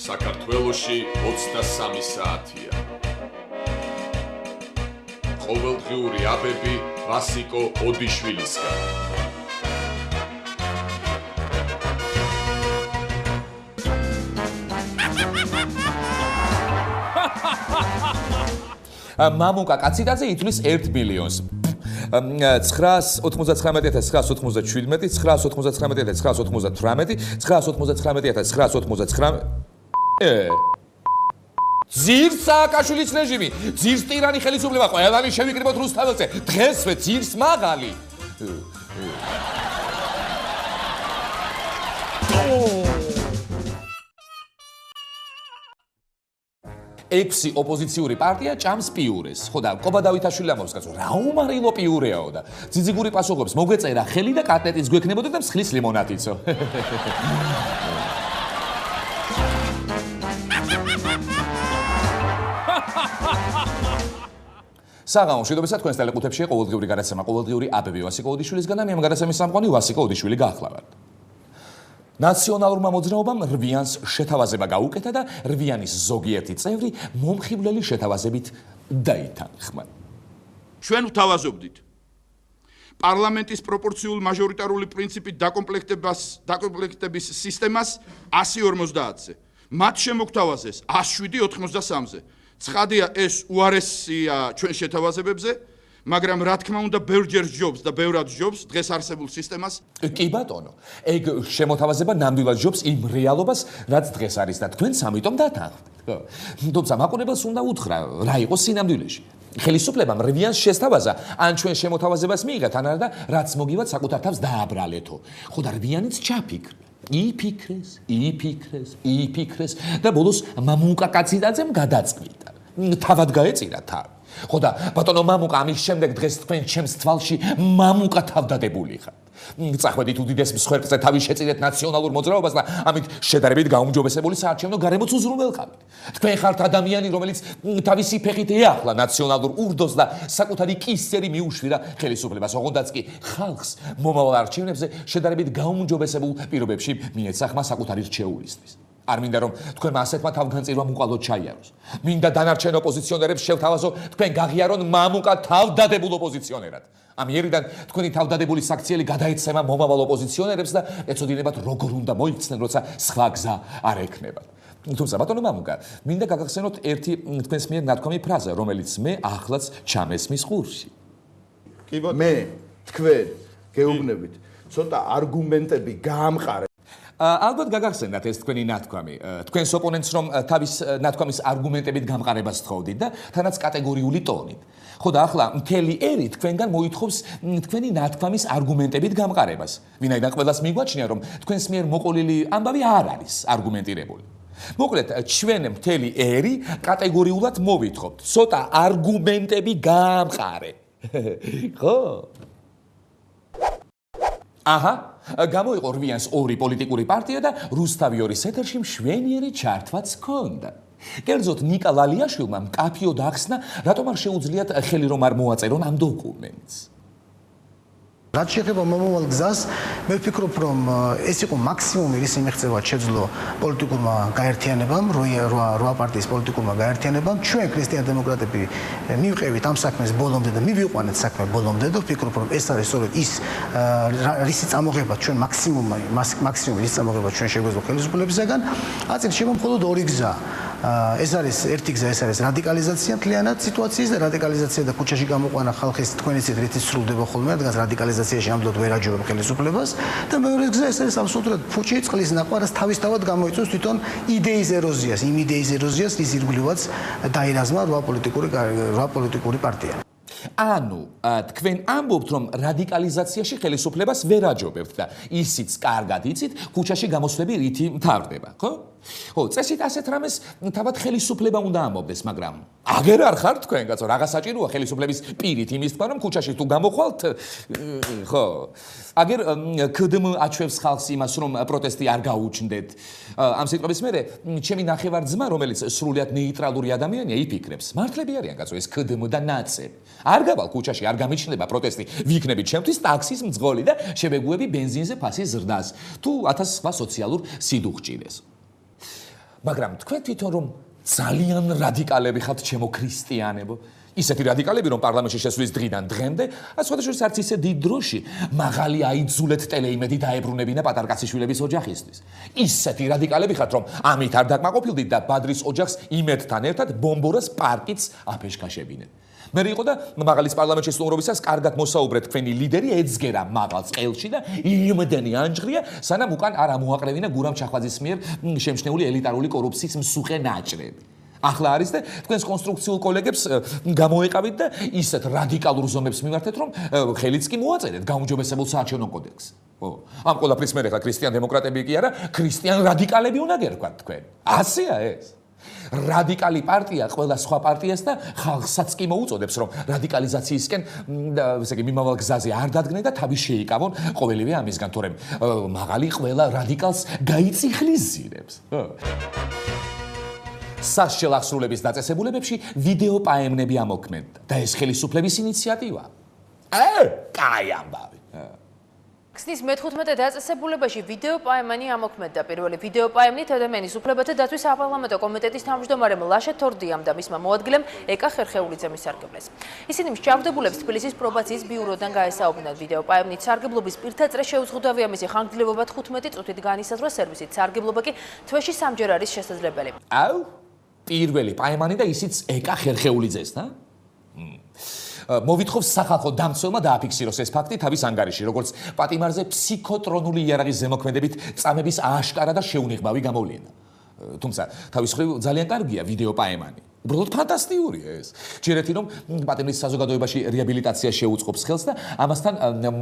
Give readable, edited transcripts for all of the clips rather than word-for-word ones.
საქართველოში 23 საათია. ყოველდღიური აბები ვასიკო ოდიშვილისგან. მამუკა კაციდაძე ითვლის 1 მილიონს. 999,997, 999,998, 999,999. ძირს სააკაშვილის რეჟიმი, ძირს ტირანი ხელისუფლება, ყველანი შევიკრიბოთ რუსთაველზე. დღესვე ძირს მაღალი. 6 ოპოზიციური პარტია ჭამს პიურეს. ხო და კობა დავითაშვილი ამბობს კაცო, რა უმარილო პიურეაო და ძიძიგური პასუხობს, მოგეწერა ხელი და კარტეტიც გვექნებოდა და მსხლის ლიმონადიცო. საღამო მშვიდობისა თქვენს ტელეკუთებში ყოველდღიური გადაცემა ყოველდღიური აბები ვასიკო ოდიშვილისგან და მე ამ გადაცემის სამყარო ვასიკო ოდიშვილი გაახლავართ. ნაციონალურმა მოძრაობამ რვიანს შეთავაზება გაუკეთა და რვიანის ზოგიერთი წევრი მომხიბვლელი შეთავაზებით დაითანხმა. ჩვენ ვთავაზობდით პარლამენტის პროპორციულ მაჟორიტარული პრინციპით დაკომპლექტების სისტემას 150-ზე. მათ შემოგთავაზეს 107-83-ზე. ცხადია ეს უარესია ჩვენ შეთავაზებებზე, მაგრამ რა თქმა უნდა ბევრჯერ ჯობს და ბევრად ჯობს დღეს არსებულ სისტემას. კი ბატონო, ეგ შემოთავაზება ნამდვილად ჯობს იმ რეალობას, რაც დღეს არის და თქვენც ამიტომ დათანხმდით. თუმცა მაყურებელს უნდა უთხრა, რა იყო სინამდვილეში. ხელისუფლებამ რვიანს შესთავაზა, ან ჩვენ შემოთავაზებას მიიღეთ, ან არა და რაც მოგივათ საკუთარ თავს დააბრალეთო. ხო და რვიანიც ჩაფიქრა. იფიქრეს და ბოლოს მამუკა კაციდაძემ გადაწყვიტა. თავად გაეწირა თავი. ხო და ბატონო მამუკა ამის შემდეგ დღეს თქვენ ჩემს თვალში მამუკა თავდადებული ხართ. წახვედით უდიდეს მსხვერპლზე თავი შეწირეთ ნაციონალურ მოძრაობას და ამით შედარებით გაუმჯობესებული საარჩევნო გარემოც უზრუნველყავით. თქვენ ხართ ადამიანი, რომელიც თავისი ფეხით ეახლა ნაციონალურ ურდოს და საკუთარი კისერი მიუშვირა ხელისუფლებას, ოღონდაც კი ხალხს მომავალ არჩევნებზე შედარებით გაუმჯობესებულ პირობებში მიეცა ხმა საკუთარი რჩეულისთვის. არ მინდა რომ თქვენმა ასეთმა თავგანწირვამ უყალოდ ჩაიაროს. მინდა დანარჩენ ოპოზიციონერებს შევთავაზო თქვენ გაღიარონ მამუკა თავდადებულ ოპოზიციონერად. ამიერიდან თქვენი თავდადებული საქციელი გადაეცემა მომავალ ოპოზიციონერებს და ეცოდინებათ როგორ უნდა მოიქცნენ, როცა სხვა გზა არ ექნებათ. თუმცა ბატონო მამუკა, მინდა გაგახსენოთ ერთი თქვენს მიერ ნათქვამი ფრაზა, რომელიც მე ახლაც ჩამესმის ყურში. კი ბატონო, მე თქვენ გეუბნებით, ცოტა არგუმენტები გაამყარეთ. ალბათ გაგახსენდათ ეს თქვენი ნათქვამი. თქვენს ოპონენტს რომ თავის ნათქვამის არგუმენტებით გამყარებას თხოვდით და თანაც კატეგორიული ტონით. ხო და ახლა მთელი ერი თქვენგან მოითხოვს თქვენი ნათქვამის არგუმენტებით გამყარებას. ვინაიდან ყველას მიგვაჩნია რომ თქვენს მიერ მოყოლილი ამბავი არ არის არგუმენტირებული. მოკლედ ჩვენ მთელი ერი კატეგორიულად მოვითხოვთ. ცოტა არგუმენტები გაამყარე. ხო? აჰა, გამოიყო რვიანს 2 პოლიტიკური პარტია და რუსთავი 2 ეთერში მშვენიერი ჩართვაც ჰქონდა. კერძოდ ნიკა ლალიაშვილმა მკაფიოდ ახსნა, რატომ არ შეუძლიათ ხელი რომ არ მოაწერონ ამ დოკუმენტს. რაც შეეხება მომავალ გზას, მე ვფიქრობ, რომ ეს იყო მაქსიმუმი, რის იმეღწევა შეძლო პოლიტიკურმა გაერთიანებამ, 8 პარტიის პოლიტიკურმა გაერთიანებამ. ჩვენ ქრისტიან-დემოკრატები მივყევით ამ საქმეს ბოლომდე და მივიყვანეთ საქმე ბოლომდე და ვფიქრობ, რომ ეს არის სწორედ ის რისი წამოღება ჩვენ მაქსიმუმი რის წამოღება ჩვენ შეგვეძლო ხელისუფლებისაგან. აწილ შევა მხოლოდ 2 გზა. ეს არის ერთი გზა, ეს არის რადიკალიზაცია მთლიანად სიტუაციის და რადიკალიზაცია და ქუჩაში გამოყვანა ხალხის თქვენი ცით რითიც სრულდება ხოლმე, რადგან რადიკალიზაციაში ამდლოდ ვერ აჯობებ ხელისუფლებას და მეორე გზა ეს არის აბსოლუტურად ფუჭი წყლის ნაყვა, რაც თავისთავად გამოიწვევს თვითონ იდეის ეროზიას, იმ იდეის ეროზიას, რის ირგვლივაც დაირაზმა 8 პოლიტიკური პარტია. ანუ თქვენ ამბობთ რომ რადიკალიზაციაში ხელისუფლებას ვერ აჯობებთ და ისიც კარგად იცით ქუჩაში გამოსვლები რითი მთავრდება, ხო? ხო, წესით ასეთ რამეს თავად ხელისუფლება უნდა ამბობდეს, მაგრამ აგერ არ ხართ თქვენ, კაცო, რაღაც საჭიროა ხელისუფლების პირით იმის თქვა რომ ქუჩაში თუ გამოხვალთ, ხო? აგერ ქდმ აჩვევს ხალხს იმას რომ პროტესტი არ გაუჩნდეთ. ამ სიტყვების მერე ჩემი ნახევარ-ძმა, რომელიც სრულიად ნეიტრალური ადამიანია, იფიქრებს, მართლები არიან, კაცო, ეს ქდმ და ნაცე. არ გავალ ქუჩაში, არ გამიჩნდება პროტესტი, ვიქნებით ჩემთვის ტაქსის მძღოლი და შევეგუები ბენზინზე ფასის ზრდას, თუ 1000 სხვა სოციალურ სიდუხჭირეს. მაგრამ თქვენ თვითონ რომ ძალიან რადიკალები ხართ ჩემო ქრისტიანებო ისეთი რადიკალები რომ პარლამენტში შესვლის დღიდან დღემდე სხვადასხვა არც ისე დიდ დროში მაღალი აიძულეთ ტელეიმედი დაებრუნებინა პატარკაციშვილების ოჯახისთვის ისეთი რადიკალები ხართ რომ ამით არ დაკმაყოფილდით და ბადრის ოჯახს იმედთან ერთად ბომბორას პარკიც აფეშქაშებინეთ მე იყო და მაღალის პარლამენტში სტუმრობისას კარგად მოსაუბრეთ თქვენი ლიდერი ეძგერა მაღალს ყელში და იმდენი ანჯღრია სანამ უკან არ ამოაყრევინა გურამ ჩახვაძის მიერ შემჩნეული ელიტარული კორუფციის მსუხე ნაჭრები ახლა არის და თქვენს კონსტრუქციულ კოლეგებს გამოეყავით და ისეთ რადიკალურ ზომებს მიმართეთ რომ ხელიც კი მოაწერეთ გაუმჯობესებულ საარჩევნო კოდექსს ხო ამ ყველაფრის მე ხა ქრისტიან დემოკრატები კი არა ქრისტიან რადიკალები უნდა გერქვათ თქვენ ასეა ეს რადიკალი პარტია ყველა სხვა პარტიას და ხალხსაც კი მოუწოდებს რომ რადიკალიზაციისკენ ესე იგი მიმავალ გზაზე არ დადგნენ და თავი შეიკავონ ყოველივე ამისგან თორემ მაღალი ყველა რადიკალს გაიწიხლიზირებს ხო სასჯელ აღსრულების დაწესებულებებში ვიდეო პაემნები ამოქმედდა და ეს ხელისუფლების ინიციატივა კაი ამბავი ქსნის მე-15 დაწესებულებაში ვიდეო პაემანი ამოქმედდა პირველი ვიდეო პაემნით ადამიანის უფლებათა დაცვის საპარლამენტო კომიტეტის თავმჯდომარემ ლაშა თორდიამ და მისმა მოადგილემ ეკა ხერხეულიძემ ისარგებლეს ისინი მსჯავრდებულებს თბილისის პრობაციის ბიუროდან გაესაუბნათ ვიდეო პაემნით სარგებლობის პირთა წრე შეუზღუდავია მისი ხანგრძლივობა 15 წუთით განისაზღვრა სერვისით სარგებლობა კი თვეში 3 ჯერ არის შესაძლებელი აუ პირველი პაემანი და ისიც ეკა ხერხეულიძესთან მოვითხოვს სახალხო დამცველმა დააფიქსიროს ეს ფაქტი თავის ანგარიში, როგორც პატიმარზე ფსიქოტრონული იარაღის ზემოქმედებით წამების ააშკარა და შეუნიღბავი გამოვლენა. თუმცა თავის მხრივ ძალიან კარგია ვიდეო პაემანი. უბრალოდ ფანტასტიკურია ეს. ჯერეთი რომ პატიმრის საზოგადოებაში რეაბილიტაცია შეუწყობს ხელს და ამასთან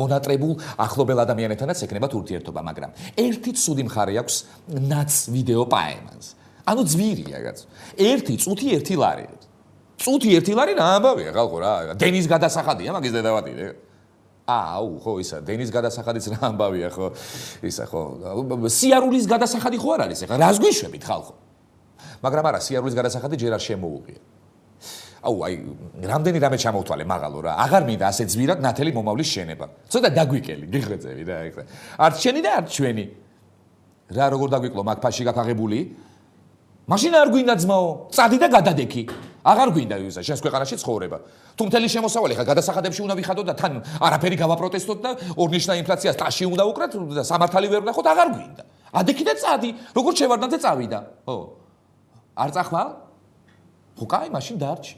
მონატრებულ ახლობელ ადამიანებთანაც ეკნებათ ურთიერთობა, მაგრამ ერთი ცუდი მხარე აქვს ნაც ვიდეო პაემანს. ანუ ძვირია კაც. 1 წუთი 1 ლარი. წუთი 1 ლარი რა ამბავია ხალხო რა დენის გადასახადია მაგის დედავატირე აუ ხო ისა დენის გადასახადიც რა ამბავია ხო ისა ხო სიარულის გადასახადი ხო არ არის ეხლა რას გვიშვებით ხალხო მაგრამ არა სიარულის გადასახადი ჯერ არ შემოუღია აუ აი რამდენი რამე ჩამოვთვალე მაღალო რა აღარ მინდა ასე ძვირად ნათელი მომავლის შენება ცოტა დაგვიკელი გიხრეწევი რა ეხლა არც შენი და არც ჩვენი რა როგორ დაგვიკლო მაგ ფაში გაკაღებული მაშინ არ გვინდა ძმაო წადი და გადადექი აღარ გვინდა ისა შენს ქვეყანაში ცხოვრება თუ მთელი შემოსავალი ხა გადასახადებში უნდა ვიხადოთ და თან არაფერი გავაპროტესტოთ და ორნიშნა ინფლაციას ტაში უნდა უკრათ და სამართალი ვერ ვნახოთ აღარ გვინდა ადექი და წადი როგორ შევარდნაძე წავიდა ხო არ წახვალ ხო კაი მაშინ დარჩი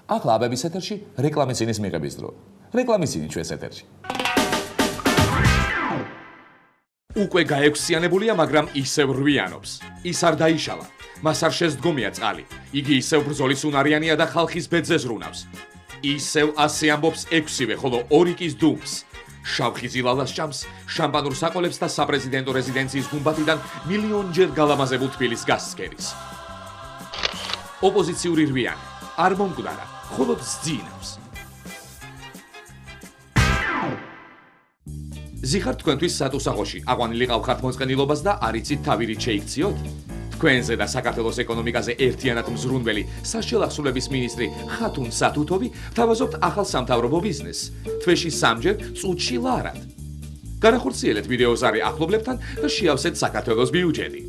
ახლა აბების ეთერში რეკლამის წინის მიღების დრო რეკლამის წინი ჩვენს ეთერში უკვე გაექვსიანებულია, მაგრამ ისევ რვიანობს. ის არ დაიშალა. მას არ შესდგომია წყალი. იგი ისევ ბრძოლის უნარიანია და ხალხის ბედზე ზრუნავს. ისევ ასე ამბობს 6-ვე, ხოლო 2 კის დუმს. შავხიზი ლალას ჭამს, შამპანურ საყოლებს და საპრეზიდენტო რეზიდენციის გუმბათიდან მილიონჯერ გალამაზებულ თბილის გასცქერის. ოპოზიციური რვიანი არ მომკვდარა, მხოლოდ სძინავს. ზიხარ თქვენთვის სატუსაღოში აყვანილი ყავხართ მოწყენილობას და არიცით თავი რით შეიქციოთ? თქვენზე და საქართველოს ეკონომიკაზე ერთიანად მზრუნველი სასჯელ აღსრულების მინისტრი ხათუნ სათუთოვი თავაზობთ ახალ სამთავრობო ბიზნესს. თვეში 3 ჯერ წუთში ლარად. განახორციელეთ ვიდეოზარი ახლობლებთან და შეავსეთ საქართველოს ბიუჯეტი.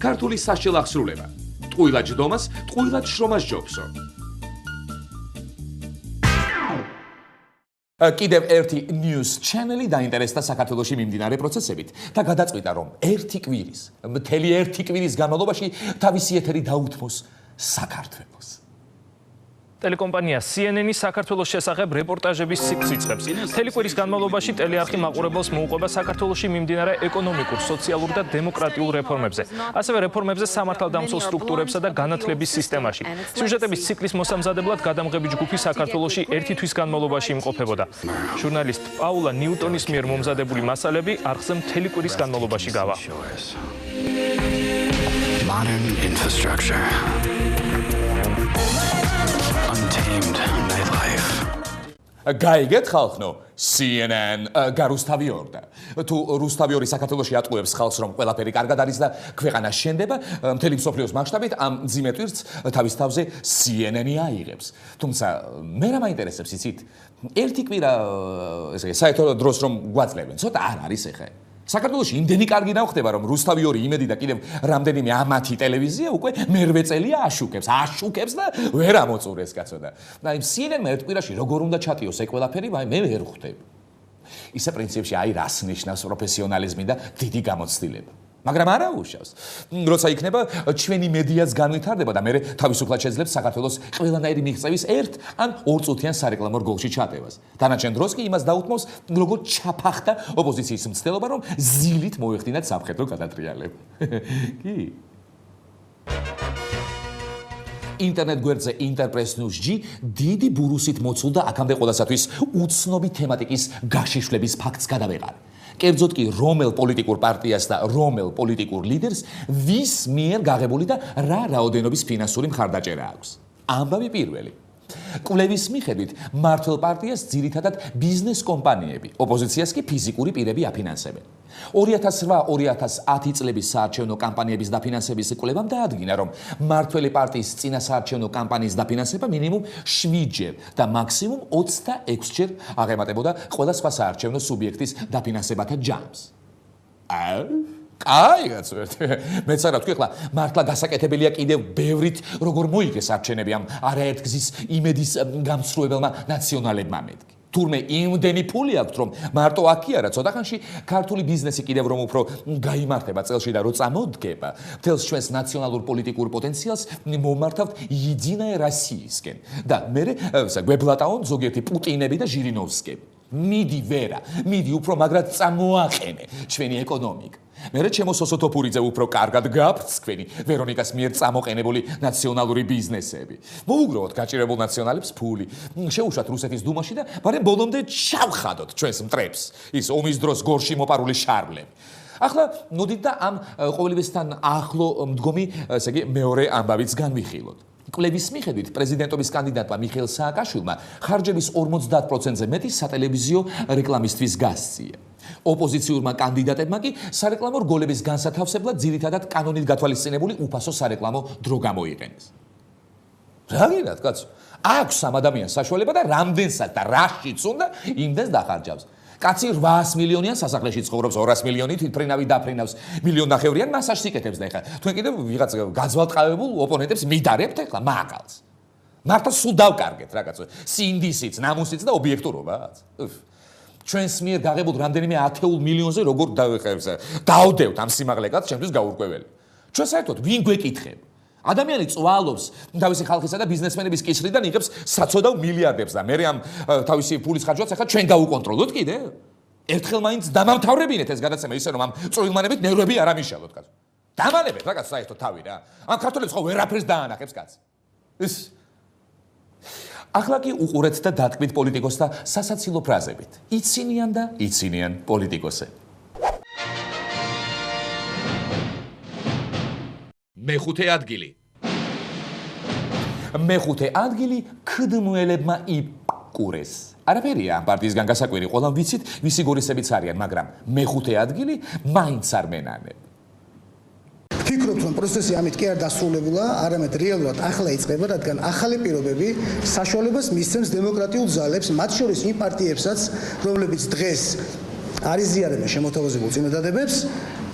ქართული სასჯელ აღსრულება. ტყუილად ჯდომას, ტყუილად შრომას ჯობსო. კიდევ ერთი news channel-ი დაინტერესდა საქართველოში მიმდინარე პროცესებით და გადაწყვიტა რომ მთელი ერთი კვირის განმავლობაში თავისი ეთერი დაუთმოს საქართველოს. ტელეკომპანია CNN-ი საქართველოს შესახებ რეპორტაჟების ციკლს იწყებს. მთელი კვირის განმავლობაში ტელეარხი მაყურებელს მოუყვება საქართველოში მიმდინარე ეკონომიკურ, სოციალურ და დემოკრატიულ რეფორმებზე, ასევე რეფორმებზე სამართალდამცველ სტრუქტურებსა და განათლების სისტემაში. სიუჟეტების ციკლის მოსამზადებლად გადამღები ჯგუფი საქართველოში 1 თვის განმავლობაში იმყოფებოდა. ჟურნალისტ პაულა ნიუტონის მიერ მომზადებული მასალები არხზე მთელი კვირის განმავლობაში გავა. Modern infrastructure. Untamed nightlife. გაიგეთ ხალხო, CNN გარუსთავიორდა. თუ რუსთავიორი საქართველოში ატყუებს ხალხს რომ ყველაფერი კარგად არის და ქვეყანა შენდება, მთელი მსოფლიოს მასშტაბით ამ ძიმე ტვირთს თავის თავზე CNN-ი აიღებს. თუმცა მე რა მაინტერესებს იცით? ერთი კვირა ესე საერთო დროს რომ გვაძლევენ, ცოტა არ არის ეხა. საქართველოში იმდენი კარგი ნახდება, რომ რუსთავი 2 იმედი და კიდევ რამდენიმე ამათი ტელევიზია უკვე მერვე წელია აშუქებს და ვერ ამოწურეს კაცო და აი CNN-მა ერთ კვირაში როგორ უნდა ჩატიოს ეს ყველაფერი, მე ვერ ხვდები. ისე პრინციპში აი რას ნიშნავს პროფესიონალიზმი და დიდი გამოცდილება. მაგრამ არა უშავს. როცა იქნება ჩვენი მედიაც განვითარდება და მე თავისუფლად შეძლებს საქართველოს ყველანაირი მიღწევის 1 ან 2 წუთიან სარეკლამო რგოლში ჩატევას. დანარჩენ დროს კი იმას დაუთმოს, როგორ ჩაფახდა ოპოზიციის მცდელობა, რომ ზილით მოეხდინათ სამხედრო გადატრიალება. კი. ინტერნეტ გვერდზე Interpress News-ში დიდი ბურუსით მოცულდა აქამდე ყველასათვის უცნობი თემატიკის გაშიშვლების ფაქტს გადავეყარე. კერძოდ კი რომელ პოლიტიკურ პარტიას და რომელ პოლიტიკურ ლიდერს ვის მიერ გაღებული და რა რაოდენობის ფინანსური მხარდაჭერა აქვს. ამბავი პირველი. კვლევის მიხედვით მართლ პარტიას ძირითადად ბიზნეს კომპანიები, ოპოზიციას კი ფიზიკური პირები აფინანსებენ. 2008-2010 წლების საარჩევნო კამპანიების დაფინანსების კვლევამ დაადგინა, რომ მართველი პარტიის წინა საარჩევნო კამპანიის დაფინანსება მინიმუმ 7-ჯერ და მაქსიმუმ 26-ჯერ აღემატებოდა ყველა სხვა საარჩევნო სუბიექტის დაფინანსებათა ჯამს. აი, გაცვერთ. მეც არა ვთქვი, ხლა მართლა გასაკეთებელია კიდევ ბევრით როგორ მოიგეს არჩევნები ამ არაერთგზის იმედის გამსხვრევებელმა ნაციონალებმა მეთქი. თურმე იმდენი ფული აქვთ, რომ მარტო აქ კი არა, ცოტა ხანში ქართული ბიზნესი კიდევ რომ უფრო გაიმართება წელში და რო წამოდგება, მთელს ჩვენს ნაციონალურ პოლიტიკურ პოტენციალს მომართავთ იძინაე რასიისკენ. და მე გვებლატაონ ზოგიერთი პუტინები და ჟირინოვსკები. მიდი ვერა, მიდი უფრო მაგრად წამოაყენე ჩვენი ეკონომიკა. მერე ჩემო სოსოთოფურიძე უფრო კარგად გაფრთხენი ვერონიკას მიერ წამოყენებული ნაციონალური ბიზნესები. მოუგროვოთ გაჭირებულ ნაციონალებს ფული, შეუშვათ რუსეთის დუმაში და მაგრამ ბოლომდე ჩავხადოთ ჩვენს მტრებს, ის ომის დროს გორში მოპარული შარლები. ახლა მოდით და ამ ყოველივესთან ახლო მდგომი, ესე იგი, მეორე ამბავიც განვიხილოთ. კვლევის მიხედვით პრეზიდენტობის კანდიდატმა მიხეილ სააკაშვილმა ხარჯების 50%-ზე მეტი სატელევიზიო რეკლამისთვის გასწია. ოპოზიციურმა კანდიდატებმა კი სარეკლამო რგოლების განსათავსებლად ძირითადად კანონით გათვალისწინებული უფასო სარეკლამო დრო გამოიყენეს. რა გინდათ, კაცო? აქვს ამ ადამიანს საშუალება და რამდენსაც და რაშიც უნდა იმდენს დახარჯავს. კაცი 800 მილიონიან სასახლეში ცხოვრობს, 200 მილიონი თვითფრინავი დაფრინავს, 1.5 მილიონიან მასაჟს იკეთებს და ეხლა თქვენ კიდევ ვიღაც გაძვალტყავებულ ოპონენტებს მიდარებთ ეხლა მაგალს. მართლა სულ დავკარგეთ რა კაცო. სინდისიც, ნამუსიც და ობიექტურობაც. ჩვენს მიერ გაღებულ რამდენიმე 10 მილიონზე როგორ დავდევთ ამ სიმაღლეკაც ჩემთვის გაურკვეველი. ჩვენ საერთოდ ვინ გვეკითხება? ადამიანი წვალობს თავისი ხალხისა და ბიზნესმენების კისრიდან იღებს საცოდავ მილიარდებს და მე ამ თავისი ფულის ხარჯვაც ახლა ჩვენ გავუკონტროლოთ კიდე? ერთხელ მაინც დამამთავრებინეთ ეს გადაცემა ისე რომ ამ წვრილმანებით ნერვები არ ამიშალოთ კაცო. დამალებით რა კაცო საერთოდ თავი რა. ამ ქართველებს ხო ვერაფერს დაანახებს კაცი. ის ახლა კი უყურეთ და დატკბით პოლიტიკოსთა სასაცილო ფრაზებით. იცინიან და იცინიან პოლიტიკოსები. მეხუთე ადგილი. მეხუთე ადგილი ქდმველებმა იპყურეს. არაფერია ამ პარტიისგან გასაკვირი, ყველამ ვიცით, ვისი გორისებიც არიან, მაგრამ მეხუთე ადგილი მაინც არ მენანებ. ვფიქრობთ, რომ პროცესი ამით კი არ დასრულებულა, არამედ რეალურად ახლა იწყება, რადგან ახალი პირობები საშუალებას მისცემს დემოკრატიულ ძალებს, მათ შორის იმ პარტიებსაც, რომლებიც დღეს არ იზიარებენ შემოთავაზებულ წინადადებებს,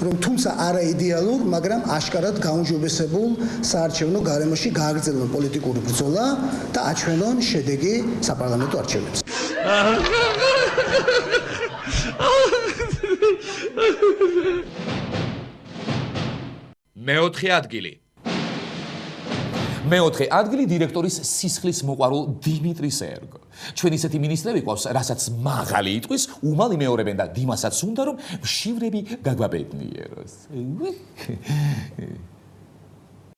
რომ თუმცა არა იდეალურ, მაგრამ აშკარად გაუმჯობესებულ საარჩევნო გარემოში გააგრძელონ პოლიტიკური ბრძოლა და აჩვენონ შედეგი საპარლამენტო არჩევნებზე. მეოთხე ადგილი. მეოთხე ადგილი დირექტორის სისხლის მოყვარულ დიმიტრი სერგო. ჩვენ ისეთი ministrები ყავს, რასაც მაღალი იტყვის, უმალ იმეორებენ და დიმასაც უნდა რომ მშივრები გაგვაბედნიეროს.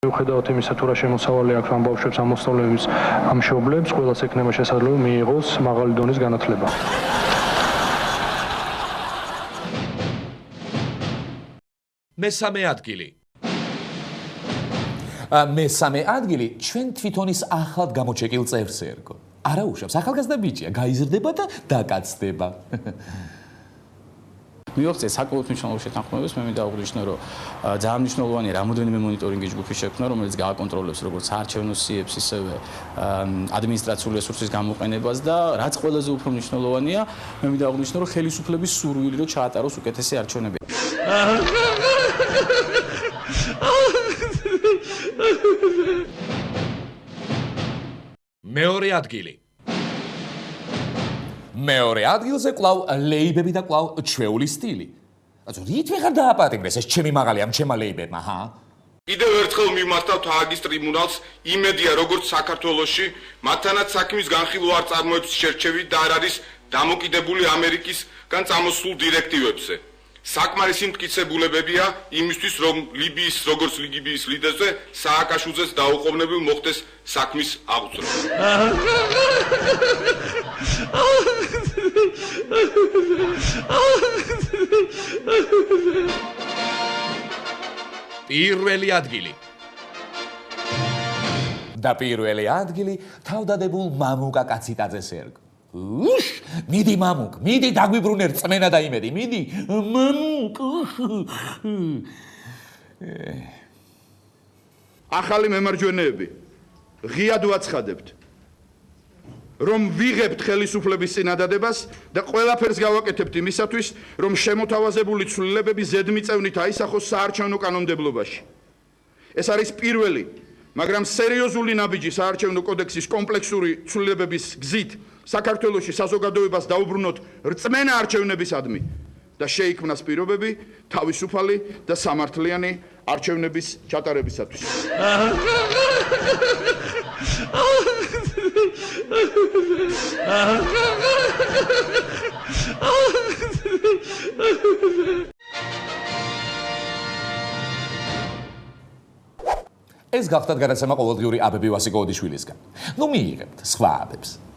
მიუხედავად იმისა, თუ რა შემოსავალი აქვს ამ ბავშვებს, ამ მოსწავლეებს, ამ მშობლებს, ყველას ექნება შესაძლებლობა მიიღოს მაღალი დონის განათლება. მესამე ადგილი. მესამე ადგილი ჩვენ თვითონის ახალ გამოჩეკილ წევრს ერგო. არა უშავს, ახალგაზრდა ბიჭია, გაიზრდება და დაკაცდება. მივაღწიეთ საკმაოდ მნიშვნელოვან შეთანხმებებს, მე მინდა აღვნიშნო, რომ ძალიან მნიშვნელოვანია რამოდენიმე მონიტორინგის ჯგუფის შექმნა, რომელიც გააკონტროლებს როგორც საარჩევნო სიებს, ისევე ადმინისტრაციული რესურსის გამოყენებას და რაც ყველაზე უფრო მნიშვნელოვანია, მე მინდა აღვნიშნო, რომ ხელისუფლების სურვილი რომ ჩაატაროს უკეთესი არჩევნები. მეორე ადგილი. მეორე ადგილზე კვლავ ლეიბები და კვლავ ჩვეული სტილი. აცო რით ვეღარ დააპატიმრეს ეს ჩემი მაღალი ამ ჩემმა ლეიბებმა, ჰა? კიდევ ერთხელ მიმართავთ ჰააგის ტრიბუნალს, იმედია როგორც საქართველოში, მათთანაც საქმის განხილვა არ წარმოებს შერჩევით და არ არის დამოკიდებული ამერიკისგან წამოსულ დირექტივებზე. საკმარისი მტკიცებულებებია იმისთვის, რომ ლიბიის როგორც ლიბიის ლიდერზე სააკაშვილეს დაუყოვნებელ მოხდეს საქმის აღძრვა. პირველი ადგილი. და პირველი ადგილი თავდადებულ მამუკა კაციტაძეს ერგ. უშ, მიდი მამუკ, მიდი დაგვიბრუნე რწმენა და იმედი, მიდი მამუკ. ახალი მემარჯვენეები, ღიად ვაცხადებთ, რომ ვიღებთ ხელისუფლების წინადადებას და ყველაფერს გავაკეთებთ იმისათვის, რომ შემოთავაზებული ცვლილებები ზედმიწევნით აისახოს საარჩევნო კანონმდებლობაში. ეს არის პირველი, მაგრამ სერიოზული ნაბიჯი საარჩევნო კოდექსის კომპლექსური ცვლილებების გზით საქართველოში საზოგადოებას დაუბრუნოთ რწმენა არჩევნებისადმი და შეიქმნას პირობები თავისუფალი და სამართლიანი არჩევნების ჩატარებისათვის. ეს გახდათ გადაცემა ყოველდღიური აბები ვასიკოვიჩვილისგან. ნუ მიიღებთ სხვა აბებს.